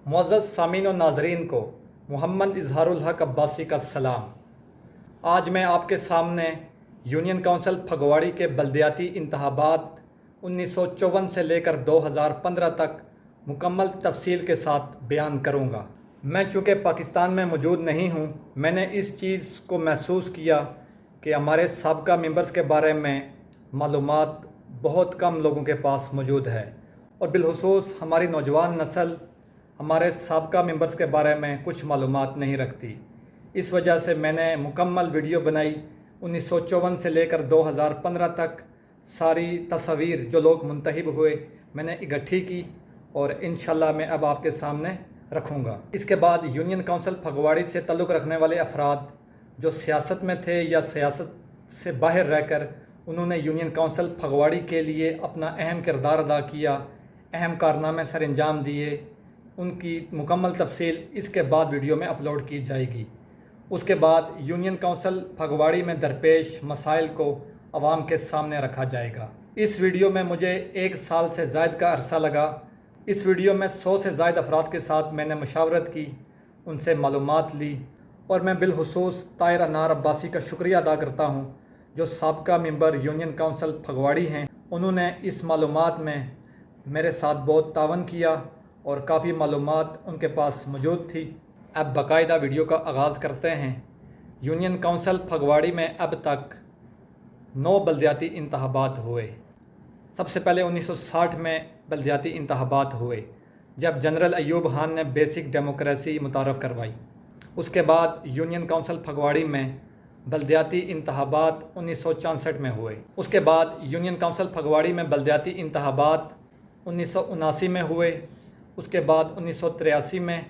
معزز سامعین و ناظرین کو محمد اظہار الحق عباسی کا سلام۔ آج میں آپ کے سامنے یونین کونسل پھگواڑی کے بلدیاتی انتخابات 1954 سے لے کر 2015 تک مکمل تفصیل کے ساتھ بیان کروں گا۔ میں چونکہ پاکستان میں موجود نہیں ہوں، میں نے اس چیز کو محسوس کیا کہ ہمارے سابقہ ممبرز کے بارے میں معلومات بہت کم لوگوں کے پاس موجود ہے، اور بالخصوص ہماری نوجوان نسل ہمارے سابقہ ممبرز کے بارے میں کچھ معلومات نہیں رکھتی۔ اس وجہ سے میں نے مکمل ویڈیو بنائی 1954 سے لے کر 2015 تک، ساری تصاویر جو لوگ منتخب ہوئے میں نے اکٹھی کی اور انشاءاللہ میں اب آپ کے سامنے رکھوں گا۔ اس کے بعد یونین کونسل پھگواڑی سے تعلق رکھنے والے افراد جو سیاست میں تھے یا سیاست سے باہر رہ کر انہوں نے یونین کونسل پھگواڑی کے لیے اپنا اہم کردار ادا کیا، اہم کارنامے سر انجام دیے، ان کی مکمل تفصیل اس کے بعد ویڈیو میں اپلوڈ کی جائے گی۔ اس کے بعد یونین کونسل پھگواڑی میں درپیش مسائل کو عوام کے سامنے رکھا جائے گا۔ اس ویڈیو میں مجھے 1 سال سے زائد کا عرصہ لگا۔ اس ویڈیو میں 100 سے زائد افراد کے ساتھ میں نے مشاورت کی، ان سے معلومات لی، اور میں بالخصوص طاہر انار عباسی کا شکریہ ادا کرتا ہوں جو سابقہ ممبر یونین کونسل پھگواڑی ہیں۔ انہوں نے اس معلومات میں میرے ساتھ بہت تعاون کیا اور کافی معلومات ان کے پاس موجود تھی۔ اب باقاعدہ ویڈیو کا آغاز کرتے ہیں۔ یونین کونسل پھگواڑی میں اب تک 9 بلدیاتی انتخابات ہوئے۔ سب سے پہلے 1960 میں بلدیاتی انتخابات ہوئے جب جنرل ایوب خان نے بیسک ڈیموکریسی متعارف کروائی۔ اس کے بعد یونین کونسل پھگواڑی میں بلدیاتی انتخابات 1964 میں ہوئے۔ اس کے بعد یونین کونسل پھگواڑی میں بلدیاتی انتخابات 1979 میں ہوئے۔ اس کے بعد 1983 میں،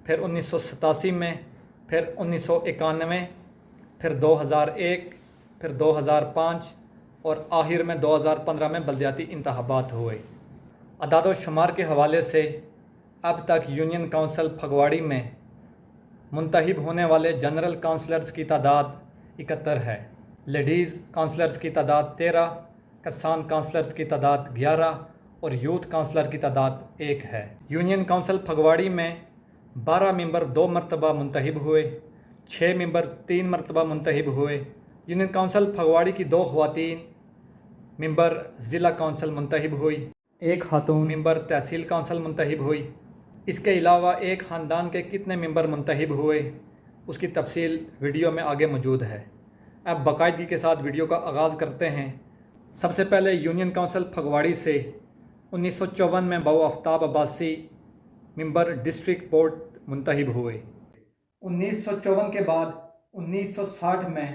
پھر 1987 میں، پھر 1991، پھر 2001، پھر 2005 اور آخر میں 2015 میں بلدیاتی انتخابات ہوئے۔ اعداد و شمار کے حوالے سے اب تک یونین کونسل پھگواڑی میں منتخب ہونے والے جنرل کونسلرز کی تعداد 71 ہے، لیڈیز کونسلرز کی تعداد 13، کسان کونسلرز کی تعداد 11 اور یوتھ کونسلر کی تعداد 1 ہے۔ یونین کونسل پھگواڑی میں 12 ممبر 2 مرتبہ منتخب ہوئے، 6 ممبر 3 مرتبہ منتخب ہوئے۔ یونین کونسل پھگواڑی کی 2 خواتین ممبر ضلع کونسل منتخب ہوئی، 1 خاتون ممبر تحصیل کونسل منتخب ہوئی۔ اس کے علاوہ ایک خاندان کے کتنے ممبر منتخب ہوئے اس کی تفصیل ویڈیو میں آگے موجود ہے۔ اب باقاعدگی کے ساتھ ویڈیو کا آغاز کرتے ہیں۔ سب سے پہلے یونین کونسل پھگواڑی سے 1954 میں بہو آفتاب عباسی ممبر ڈسٹرکٹ بورڈ منتخب ہوئے۔ 1954 کے بعد 1960 میں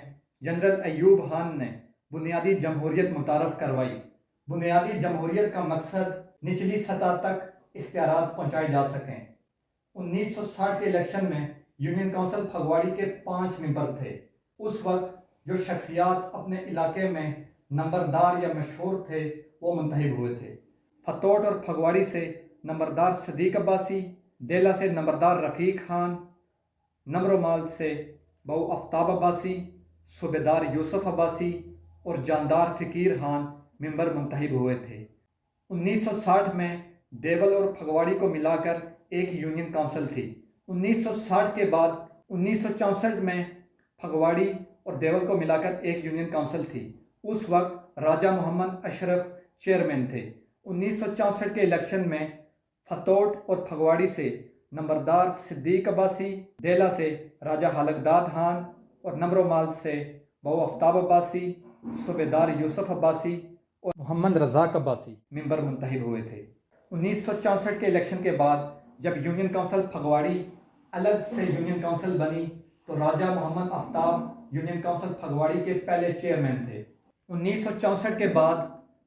جنرل ایوب خان نے بنیادی جمہوریت متعارف کروائی۔ بنیادی جمہوریت کا مقصد نچلی سطح تک اختیارات پہنچائے جا سکیں۔ 1960 کے الیکشن میں یونین کونسل پھگواڑی کے 5 ممبر تھے۔ اس وقت جو شخصیات اپنے علاقے میں نمبردار یا مشہور تھے وہ منتخب ہوئے تھے۔ فتوٹ اور پھگواڑی سے نمبردار صدیق عباسی، دیلہ سے نمبردار رفیق خان، نمرومال سے بہو آفتاب عباسی، صوبیدار یوسف عباسی اور جاندار فقیر خان ممبر منتخب ہوئے تھے۔ 1960 میں دیول اور پھگواڑی کو ملا کر ایک یونین کونسل تھی۔ 1960 کے بعد 1964 میں پھگواڑی اور دیول کو ملا کر ایک یونین کونسل تھی۔ اس وقت راجہ محمد اشرف چیئرمین تھے۔ 1964 کے الیکشن میں فتوٹ اور پھگواڑی سے نمبردار صدیق عباسی، دیلہ سے راجہ خالقداد خان اور نمرومال سے بہو آفتاب عباسی، صوبیدار یوسف عباسی اور محمد رزاق عباسی ممبر منتخب ہوئے تھے۔ 1964 کے الیکشن کے بعد جب یونین کونسل پھگواڑی الگ سے یونین کونسل بنی تو راجہ محمد آفتاب یونین کونسل پھگواڑی کے پہلے چیئرمین تھے۔ 1964 کے بعد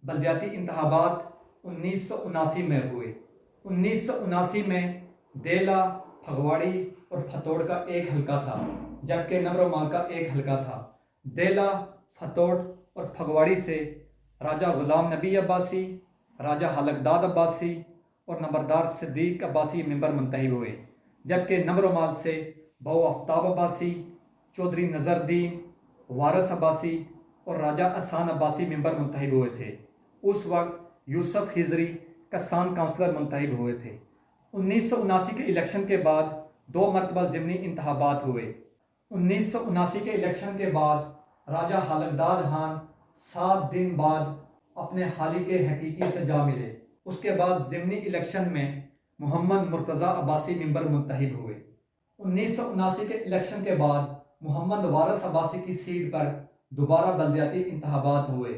بلدیاتی انتخابات 1979 میں ہوئے۔ 1979 میں دیلہ، پھگواڑی اور فتوٹ کا ایک حلقہ تھا جبکہ نمرومال کا ایک حلقہ تھا۔ دیلہ، فتوٹ اور پھگواڑی سے راجہ غلام نبی عباسی، راجہ خالقداد عباسی اور نمبردار صدیق عباسی ممبر منتخب ہوئے، جبکہ نمرومال سے بہو آفتاب عباسی، چودھری نظر الدین، وارث عباسی اور راجہ احسان عباسی ممبر منتخب ہوئے تھے۔ اس وقت یوسف خضری کسان کونسلر منتخب ہوئے تھے۔ 1979 کے الیکشن کے بعد 2 مرتبہ ضمنی انتخابات ہوئے۔ 1979 کے الیکشن کے بعد راجہ حلقداد خان 7 دن بعد اپنے خالق حقیقی سے جا ملے۔ اس کے بعد ضمنی الیکشن میں محمد مرتضیٰ عباسی ممبر منتخب ہوئے۔ 1979 کے الیکشن کے بعد محمد وارث عباسی کی سیٹ پر دوبارہ بلدیاتی انتخابات ہوئے۔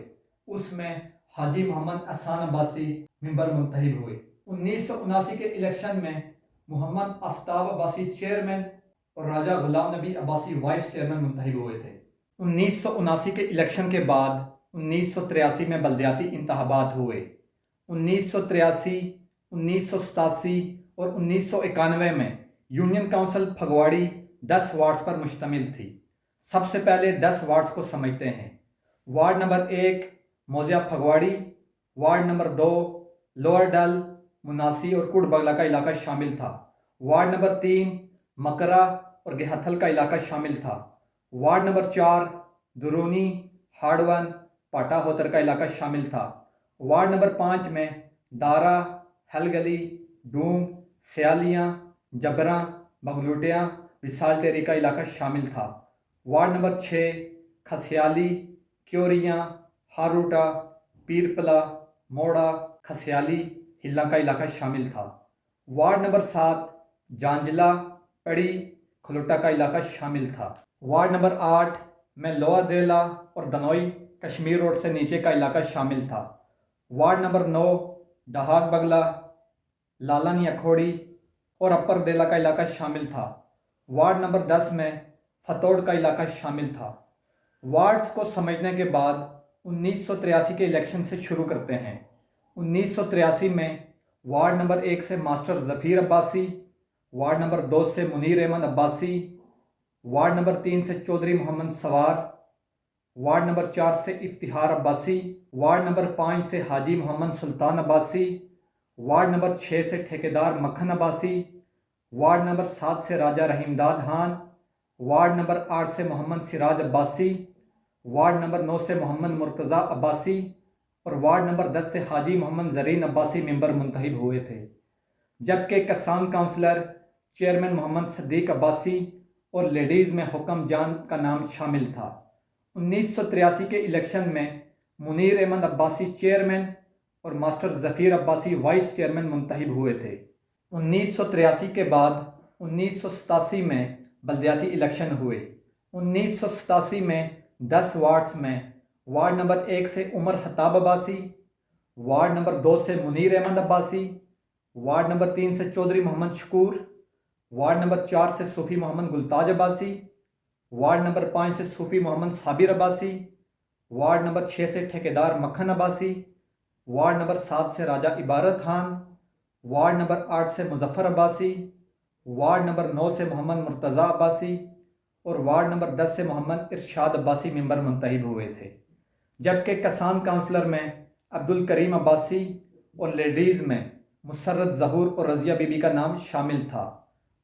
اس میں حاجی محمد احسان عباسی ممبر منتخب ہوئے۔ 1979 کے الیکشن میں محمد آفتاب عباسی چیئرمین اور راجہ غلام نبی عباسی وائس چیئرمین منتخب ہوئے تھے۔ 1979 کے الیکشن کے بعد 1983 میں بلدیاتی انتخابات ہوئے۔ 1983، 1987 اور 1991 میں یونین کونسل پھگواڑی 10 وارڈز پر مشتمل تھی۔ سب سے پہلے 10 وارڈز کو سمجھتے ہیں۔ Ward number 1 Mozia Phagwari, ward number 2 lower Dal, Manasi اور کوٹ بگلا کا علاقہ شامل تھا۔ وارڈ نمبر 3 مکرا اور گہتھل کا علاقہ شامل تھا۔ وارڈ نمبر 4 درونی، ہاڑون، پاٹا ہوتر کا علاقہ شامل تھا۔ وارڈ نمبر 5 میں دارا، ہلگلی، ڈوم، سیالیاں، جبراں، بغلوٹیاں، وصال ٹیری کا علاقہ شامل تھا۔ وارڈ نمبر 6 کھسیالی، کیوریاں، ہاروٹا، پیرپلا، موڑا، کھسیالی، ہلا کا علاقہ شامل تھا۔ وارڈ نمبر 7 جانجلا، پڑی، کھلوٹا کا علاقہ شامل تھا۔ وارڈ نمبر 8 میں لوہ دیلا اور دنوئی کشمیر روڈ سے نیچے کا علاقہ شامل تھا۔ وارڈ نمبر 9 ڈہاک بگلا، لالن یکھوڑی اور اپر دیلا کا علاقہ شامل تھا۔ وارڈ نمبر 10 میں فتوڑ کا علاقہ شامل تھا۔ وارڈز کو سمجھنے کے بعد 1983 کے الیکشن سے شروع کرتے ہیں۔ 1983 میں وارڈ نمبر 1 سے ماسٹر ظفیر عباسی، وارڈ نمبر 2 سے منیر احمد عباسی، وارڈ نمبر 3 سے چودھری محمد سوار، وارڈ نمبر 4 سے افتخار عباسی، وارڈ نمبر 5 سے حاجی محمد سلطان عباسی، وارڈ نمبر 6 سے ٹھیکیدار مکھن عباسی، وارڈ نمبر 7 سے راجہ رحیم داد خان، وارڈ نمبر 8 سے محمد سراج عباسی، وارڈ نمبر 9 سے محمد مرتضیٰ عباسی اور وارڈ نمبر 10 سے حاجی محمد زرین عباسی ممبر منتخب ہوئے تھے، جبکہ کسان کونسلر چیئرمین محمد صدیق عباسی اور لیڈیز میں حکم جان کا نام شامل تھا۔ 1983 کے الیکشن میں منیر احمد عباسی چیئرمین اور ماسٹر ظفیر عباسی وائس چیئرمین منتخب ہوئے تھے۔ 1983 کے بعد 1987 میں بلدیاتی الیکشن ہوئے۔ 1987 میں 10 وارڈز میں وارڈ نمبر 1 سے عمر خطاب عباسی، وارڈ نمبر 2 سے منیر احمد عباسی، وارڈ نمبر 3 سے چودھری محمد شکور، وارڈ نمبر 4 سے صوفی محمد گلتاج عباسی، وارڈ نمبر 5 سے صوفی محمد صابر عباسی، وارڈ نمبر 6 سے ٹھیکیدار مکھن عباسی، وارڈ نمبر 7 سے راجہ عبارت خان، وارڈ نمبر 8 سے مظفر عباسی، وارڈ نمبر 9 سے محمد مرتضیٰ عباسی اور وارڈ نمبر 10 سے محمد ارشاد عباسی ممبر منتخب ہوئے تھے، جبکہ کسان کونسلر میں عبد الکریم عباسی اور لیڈیز میں مسرت ظہور اور رضیہ بی بی کا نام شامل تھا۔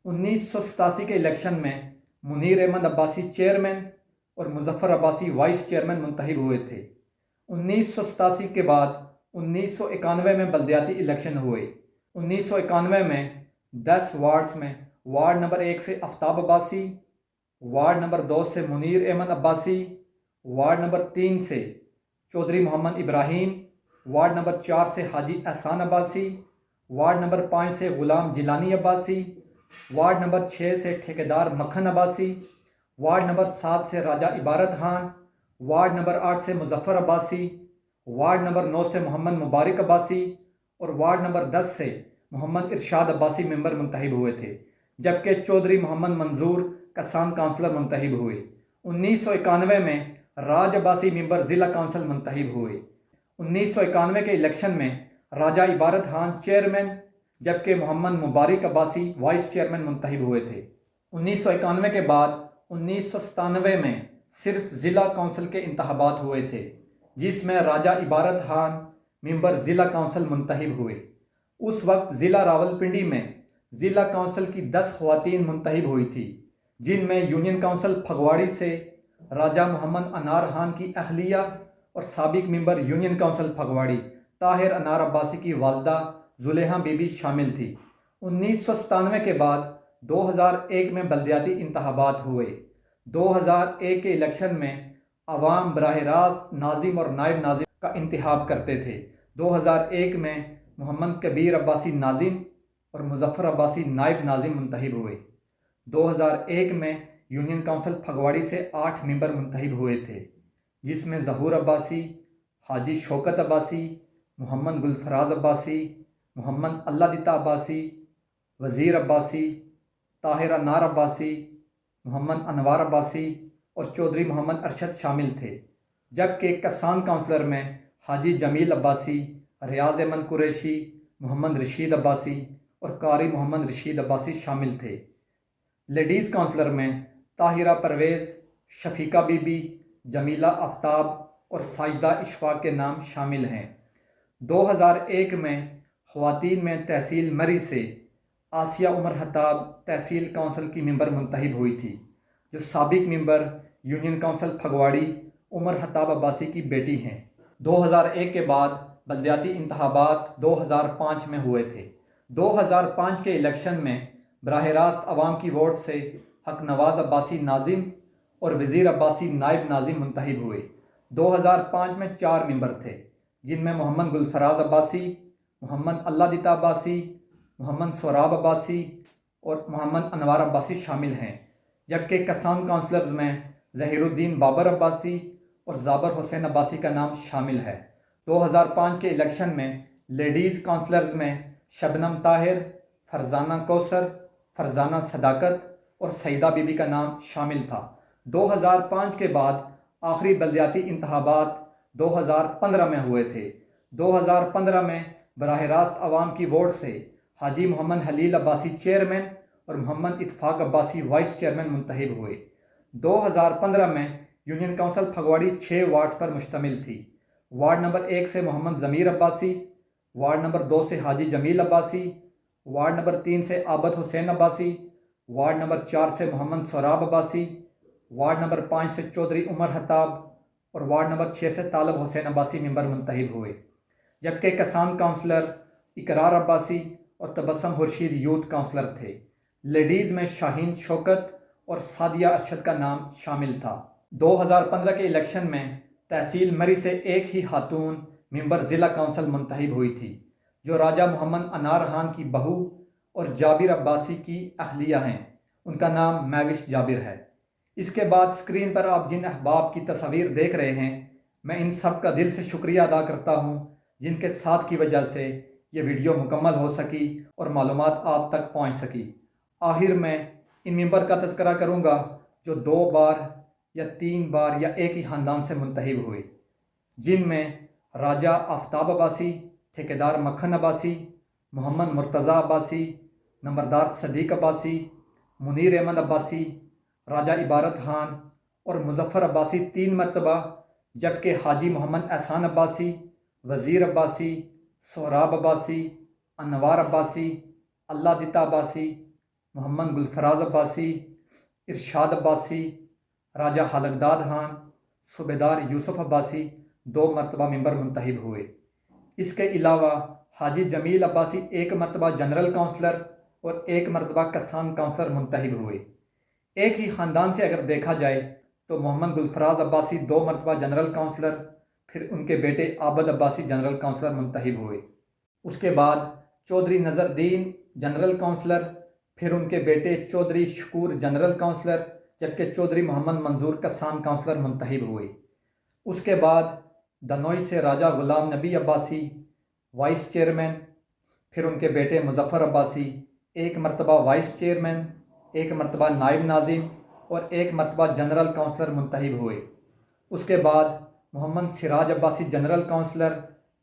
1987 کے الیکشن میں منیر احمد عباسی چیئرمین اور مظفر عباسی وائس چیئرمین منتخب ہوئے تھے۔ 1987 کے بعد 1991 میں بلدیاتی الیکشن ہوئے۔ 1991 میں 10 وارڈز میں وارڈ نمبر 1 سے آفتاب عباسی، وارڈ نمبر 2 سے منیر احمد عباسی، وارڈ نمبر 3 سے چودھری محمد ابراہیم، وارڈ نمبر 4 سے حاجی احسان عباسی، وارڈ نمبر 5 سے غلام جیلانی عباسی، وارڈ نمبر 6 سے ٹھیکیدار مکھن عباسی، وارڈ نمبر 7 سے راجہ عبارت خان، وارڈ نمبر 8 سے مظفر عباسی، وارڈ نمبر 9 سے محمد مبارک عباسی اور وارڈ نمبر 10 سے محمد ارشاد عباسی ممبر منتخب ہوئے تھے، جبکہ چودھری محمد منظور کسان کونسلر منتخب ہوئے۔ 1991 میں راج عباسی ممبر ضلع کونسل منتخب ہوئے۔ 1991 کے الیکشن میں راجہ عبارت خان چیئرمین جبکہ محمد مبارک عباسی وائس چیئرمین منتخب ہوئے تھے۔ 1991 کے بعد 1997 میں صرف ضلع کونسل کے انتخابات ہوئے تھے، جس میں راجہ عبارت خان ممبر ضلع کونسل منتخب ہوئے۔ اس وقت ضلع راولپنڈی میں ضلع کونسل کی 10 خواتین منتخب ہوئی تھی، جن میں یونین کونسل پھگواڑی سے راجہ محمد انار خان کی اہلیہ اور سابق ممبر یونین کونسل پھگواڑی طاہر انار عباسی کی والدہ زلیخا بی بی شامل تھی۔ 1997 کے بعد 2001 میں بلدیاتی انتخابات ہوئے۔ 2001 کے الیکشن میں عوام براہ راست ناظم اور نائب ناظم کا انتخاب کرتے تھے۔ 2001 میں محمد کبیر عباسی ناظم اور مظفر عباسی نائب ناظم منتخب ہوئے۔ 2001 میں یونین کونسل پھگواڑی سے 8 ممبر منتخب ہوئے تھے، جس میں ظہور عباسی، حاجی شوکت عباسی، محمد گلفراز عباسی، محمد اللہ دتا عباسی، وزیر عباسی، طاہر انار عباسی، محمد انوار عباسی اور چودھری محمد ارشد شامل تھے، جبکہ کسان کونسلر میں حاجی جمیل عباسی، ریاض احمد قریشی، محمد رشید عباسی اور قاری محمد رشید عباسی شامل تھے۔ لیڈیز کونسلر میں طاہرہ پرویز، شفیقہ بی بی، جمیلہ آفتاب اور ساجدہ اشفاق کے نام شامل ہیں۔ 2001 میں خواتین میں تحصیل مری سے آسیہ عمر خطاب تحصیل کونسل کی ممبر منتخب ہوئی تھی، جو سابق ممبر یونین کونسل پھگواڑی عمر خطاب عباسی کی بیٹی ہیں۔ 2001 کے بعد بلدیاتی انتخابات 2005 میں ہوئے تھے۔ 2005 کے الیکشن میں براہ راست عوام کی ووٹ سے حق نواز عباسی ناظم اور وزیر عباسی نائب ناظم منتخب ہوئے۔ 2005 میں 4 ممبر تھے، جن میں محمد گلفراز عباسی، محمد اللہ دتا عباسی، محمد سوراب عباسی اور محمد انوار عباسی شامل ہیں، جبکہ کسان کونسلرز میں ظہیر الدین بابر عباسی اور زابر حسین عباسی کا نام شامل ہے۔ 2005 کے الیکشن میں لیڈیز کونسلرز میں شبنم طاہر، فرزانہ کوثر، فرزانہ صداقت اور سعیدہ بی بی کا نام شامل تھا۔ 2005 کے بعد آخری بلدیاتی انتخابات 2015 میں ہوئے تھے۔ 2015 میں براہ راست عوام کی ووٹ سے حاجی محمد حلیل عباسی چیئرمین اور محمد اتفاق عباسی وائس چیئرمین منتخب ہوئے۔ 2015 میں یونین کونسل پھگواڑی 6 وارڈز پر مشتمل تھی۔ وارڈ نمبر 1 سے محمد ضمیر عباسی، وارڈ نمبر 2 سے حاجی جمیل عباسی، وارڈ نمبر 3 سے عابد حسین عباسی، وارڈ نمبر 4 سے محمد سوراب عباسی، وارڈ نمبر 5 سے چودھری عمر خطاب اور وارڈ نمبر 6 سے طالب حسین عباسی ممبر منتخب ہوئے، جبکہ کسان کونسلر اقرار عباسی اور تبسم خورشید یوتھ کونسلر تھے۔ لیڈیز میں شاہین شوکت اور سعدیہ ارشد کا نام شامل تھا۔ 2015 کے الیکشن میں تحصیل مری سے ایک ہی خاتون ممبر ضلع کونسل منتخب ہوئی تھی، جو راجہ محمد انار خان کی بہو اور جابر عباسی کی اہلیہ ہیں۔ ان کا نام میوش جابر ہے۔ اس کے بعد اسکرین پر آپ جن احباب کی تصاویر دیکھ رہے ہیں، میں ان سب کا دل سے شکریہ ادا کرتا ہوں، جن کے ساتھ کی وجہ سے یہ ویڈیو مکمل ہو سکی اور معلومات آپ تک پہنچ سکی۔ آخر میں ان ممبر کا تذکرہ کروں گا جو 2 بار یا 3 بار یا ایک ہی خاندان سے منتخب ہوئے، جن میں راجہ آفتاب عباسی، ٹھیکیدار مکھن عباسی، محمد مرتضیٰ عباسی، نمبردار صدیق عباسی، منیر احمد عباسی، راجہ عبارت خان اور مظفر عباسی 3 مرتبہ، جبکہ حاجی محمد احسان عباسی، وزیر عباسی، سہراب عباسی، انوار عباسی، اللہ دتا عباسی، محمد گلفراز عباسی، ارشاد عباسی، راجہ حلقداد خان، صوبیدار یوسف عباسی 2 مرتبہ ممبر منتخب ہوئے۔ اس کے علاوہ حاجی جمیل عباسی 1 مرتبہ جنرل کونسلر اور 1 مرتبہ کسان کونسلر منتخب ہوئے۔ ایک ہی خاندان سے اگر دیکھا جائے تو محمد گلفراز عباسی 2 مرتبہ جنرل کونسلر، پھر ان کے بیٹے عابد عباسی جنرل کونسلر منتخب ہوئے۔ اس کے بعد چودھری نظر الدین جنرل کونسلر، پھر ان کے بیٹے چودھری شکور جنرل کونسلر، جبکہ چودھری محمد منظور کسان کونسلر منتخب ہوئے۔ اس کے بعد دنوئی سے راجہ غلام نبی عباسی وائس چیئرمین، پھر ان کے بیٹے مظفر عباسی 1 مرتبہ وائس چیئرمین، 1 مرتبہ نائب ناظم اور 1 مرتبہ جنرل کونسلر منتخب ہوئے۔ اس کے بعد محمد سراج عباسی جنرل کونسلر،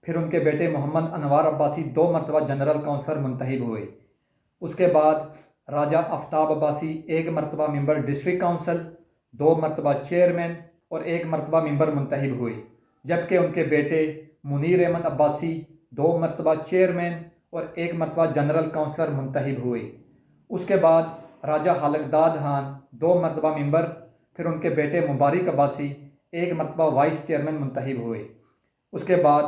پھر ان کے بیٹے محمد انوار عباسی 2 مرتبہ جنرل کونسلر منتخب ہوئے۔ اس کے بعد راجہ آفتاب عباسی 1 مرتبہ ممبر ڈسٹرکٹ کونسل، 2 مرتبہ چیئرمین اور 1 مرتبہ ممبر منتخب ہوئے، جبکہ ان کے بیٹے منیر احمد عباسی 2 مرتبہ چیئرمین اور 1 مرتبہ جنرل کونسلر منتخب ہوئے۔ اس کے بعد راجہ حلقداد خان 2 مرتبہ ممبر، پھر ان کے بیٹے مبارک عباسی 1 مرتبہ وائس چیئرمین منتخب ہوئے۔ اس کے بعد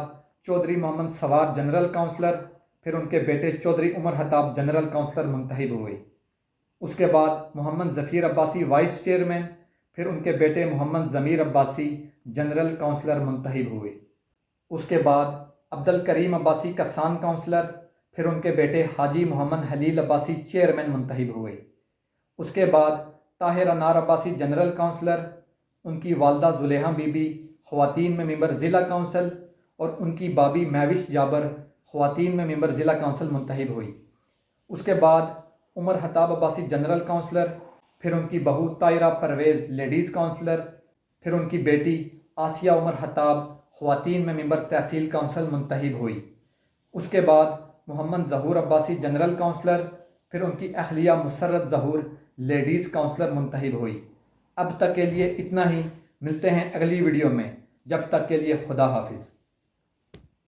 چودھری محمد سوار جنرل کونسلر، پھر ان کے بیٹے چودھری عمر خطاب جنرل کونسلر منتخب ہوئے۔ اس کے بعد محمد ظفیر عباسی وائس چیئرمین، پھر ان کے بیٹے محمد ضمیر عباسی جنرل کونسلر منتخب ہوئے۔ اس کے بعد عبد الکریم عباسی کسان کونسلر، پھر ان کے بیٹے حاجی محمد حلیل عباسی چیئرمین منتخب ہوئے۔ اس کے بعد طاہر انار عباسی جنرل کونسلر، ان کی والدہ زلیخا بی بی خواتین میں ممبر ضلع کونسل، اور ان کی بابی مہوش جابر خواتین میں ممبر ضلع کونسل منتخب ہوئی۔ اس کے بعد عمر خطاب عباسی جنرل کونسلر، پھر ان کی بہو طاہرہ پرویز لیڈیز کونسلر، پھر ان کی بیٹی آسیہ عمر خطاب خواتین میں ممبر تحصیل کونسل منتخب ہوئی۔ اس کے بعد محمد ظہور عباسی جنرل کونسلر، پھر ان کی اہلیہ مسرت ظہور لیڈیز کونسلر منتخب ہوئی۔ اب تک کے لیے اتنا ہی، ملتے ہیں اگلی ویڈیو میں، جب تک کے لیے خدا حافظ۔